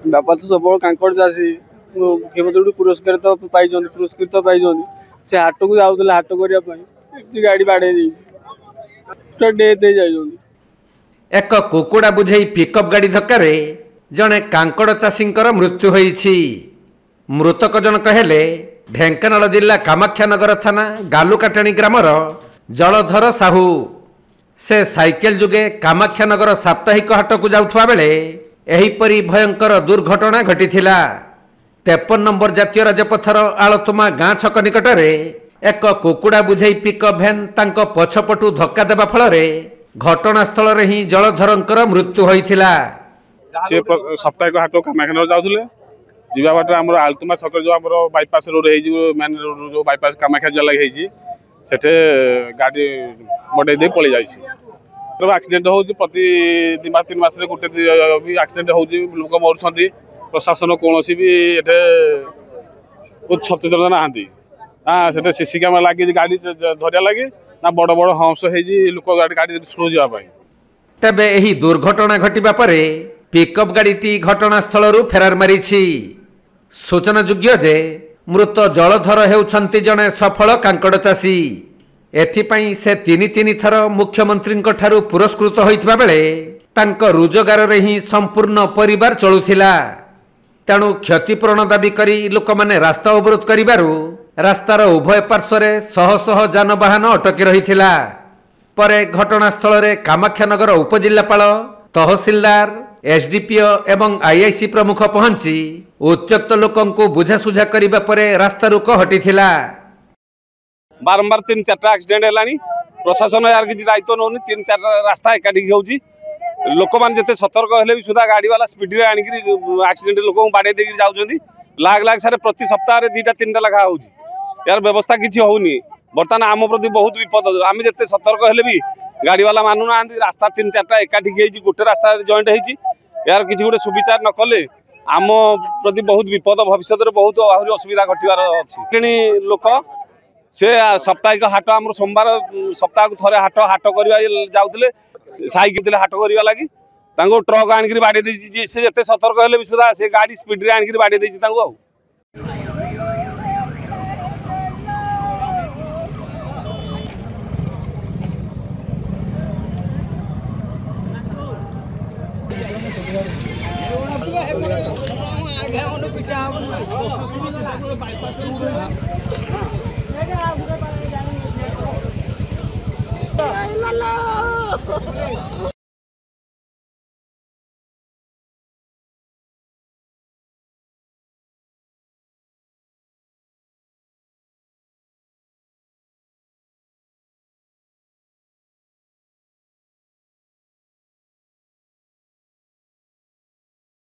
बापा तो सब कांकड़ चाषी मुख्यमंत्री पुरस्कृत पाई से हाट को जाऊे हाट करने गाड़ी बाड़े डेथ हो एक कुकुड़ा बुझे पिकअप गाड़ी धक्कर जड़े कांकड़ चाषी मृत्यु होईछि। मृतक जनक हेले ढेंकानाल जिला कामाक्षानगर थाना गालुकाटाणी ग्रामर जलधर साहू। से साइकेल जुगे कामाक्षानगर साप्ताहिक हाट को जाउथुवा बेले एहीपरी भयंकर दुर्घटना घटिथिला। 53 नंबर जातीय राजपथर आलतुमा गाँ छक निकटरे एक कुकुड़ा बुझे पिकअप भैन तांको पछपटू धक्का देबा फलरे घटनास्थल रे ही जलधरंकर मृत्यु होइथिला। से साप्ताहिक हाट कामाक्षानगर जाउथले जीवा बाटे हमर आलतुमा छक जो हमर bypass road hazy main road जो बाईपास कामाख्या जिला हेजी सेठे गाड़ी मडे दे पळि जाइछि। तो एक्सीडेंट होउछि प्रति 2-3 मास रे गुटे भी एक्सीडेंट होउछि लोक मरछंती। प्रशासन कोनोसी भी एठे सचेतन नाहांती। हां सेठे सीसी कैमरा लागी गाड़ी धरिया लागी ना बड़ बड़ हंस हेजी लोक गाड़ी स्लो जावा पाई। तबे एही दुर्घटना घटिबा परे पिकअप गाड़ीटी घटनास्थल फेरार मारिछि। सूचनायोग्य जे मृत जलधर हेउछंती जणे सफल कांकड़ चाषी। एथिपाई से 3 थर मुख्यमंत्री ठारू पुरस्कृत होइथिबा बेले तांको रोजगार रे ही संपूर्ण परिवार चलुथिला। तेणु क्षतिपूरण दाबी करी लोक माने रास्ता अवरोध करिबारु रास्तार उभय पार्श्वरे शह शह जानवाहन अटकी रहिथिला। परे घटनास्थल रे कामाक्षानगर उपजिल्लापाल तहसीलदार एसडीपीओ एवं आईआईसी प्रमुख पहुंची उत्त्यक्त लोकंकु बुझासुझा करिबा परे रास्ता रुक हटिथिला। बारंबार 3-4 एक्सीडेंट हेलानी प्रशासन यार किछि दायित्व नोनी। 3-4 रास्ता एकाठी होउची लोक मान जते सतर्क हेले भी सुधा गाड़ी वाला स्पीड रे आनिकरी एक्सीडेंट लोक बाडे देकि जाउछंती। लाग लाग सारे प्रति सप्ताह रे 2-3 लखा होउची। यार व्यवस्था किछि होउनी। बर्तमान आम प्रति बहुत विपद। आम जते सतर्क हेले भी गाड़ी वाला मानु ना रास्ता 3-4 एकाठी हेजी गोटे रास्ता जॉइंट हेजी। यार किछि गोटे सुविचार न कले आम प्रति बहुत विपद भविष्य रे बहुत आहुरी असुविधा घटिबार अछि। किणी लोक से साप्ताहिक हाट आम सोमवार सप्ताह को थरे हाट करवा जाउतले साइकेल हाट करवा लगी तांको ट्रक आनिकरी बाडे देछि। से जते सतर्क हेले भी सुधा से गाड़ी स्पीड रे आनिकरी बाडे देछि तांको आ Hello.